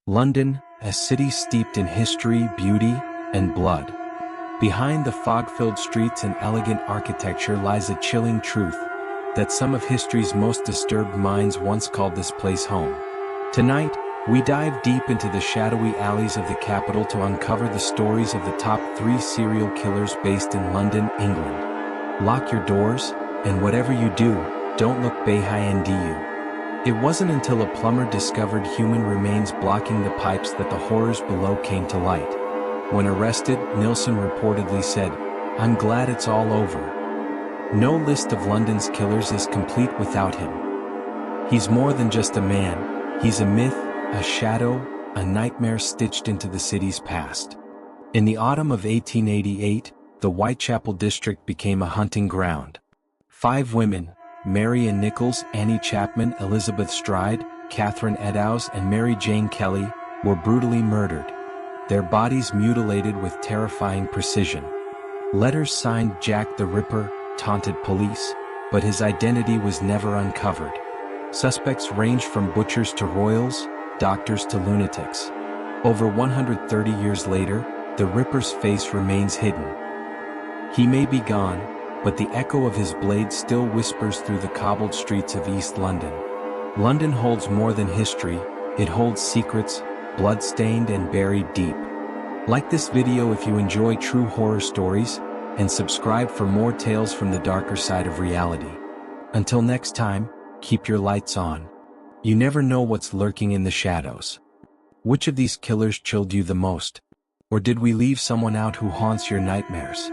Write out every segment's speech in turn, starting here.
London, a city steeped in history, beauty, and blood. Behind the fog-filled streets and elegant architecture lies a chilling truth, that some of history's most disturbed minds once called this place home. Tonight, we dive deep into the shadowy alleys of the capital to uncover the stories of the top 3 serial killers based in London, England. Lock your doors, and whatever you do, don't look behind you. It wasn't until a plumber discovered human remains blocking the pipes that the horrors below came to light. When arrested, Nilsen reportedly said, "I'm glad it's all over." No list of London's killers is complete without him. He's more than just a man, he's a myth, a shadow, a nightmare stitched into the city's past. In the autumn of 1888, the Whitechapel district became a hunting ground. 5 women, Mary Ann Nichols, Annie Chapman, Elizabeth Stride, Catherine Eddowes, and Mary Jane Kelly, were brutally murdered, their bodies mutilated with terrifying precision. Letters signed Jack the Ripper taunted police, but his identity was never uncovered. Suspects ranged from butchers to royals, doctors to lunatics. Over 130 years later, the Ripper's face remains hidden. He may be gone, but the echo of his blade still whispers through the cobbled streets of East London. London holds more than history, it holds secrets, blood-stained and buried deep. Like this video if you enjoy true horror stories, and subscribe for more tales from the darker side of reality. Until next time, keep your lights on. You never know what's lurking in the shadows. Which of these killers chilled you the most? Or did we leave someone out who haunts your nightmares?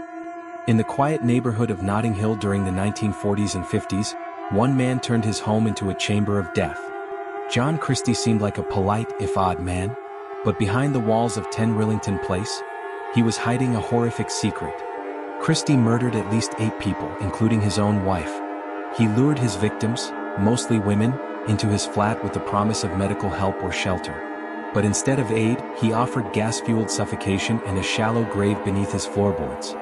In the quiet neighborhood of Notting Hill during the 1940s and 50s, one man turned his home into a chamber of death. John Christie seemed like a polite, if odd man, but behind the walls of 10 Rillington Place, he was hiding a horrific secret. Christie murdered at least 8 people, including his own wife. He lured his victims, mostly women, into his flat with the promise of medical help or shelter. But instead of aid, he offered gas-fueled suffocation and a shallow grave beneath his floorboards.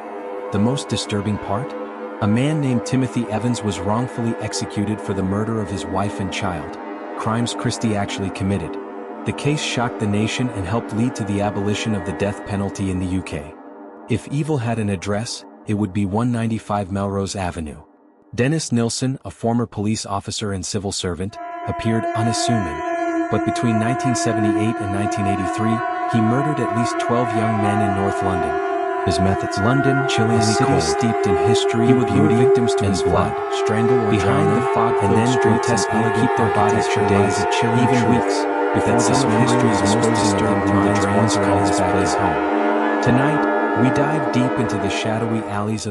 The most disturbing part? A man named Timothy Evans was wrongfully executed for the murder of his wife and child, crimes Christie actually committed. The case shocked the nation and helped lead to the abolition of the death penalty in the UK. If evil had an address, it would be 195 Melrose Avenue. Dennis Nilsen, a former police officer and civil servant, appeared unassuming, but between 1978 and 1983, he murdered at least 12 young men in North London. His methods: London, chilling a city steeped in history, he would lure victims to his blood, strangle or behind the fog, and then grotesquely keep their bodies for days, even weeks, before some of history's most disturbed minds once called this place home. Tonight, we dive deep into the shadowy alleys of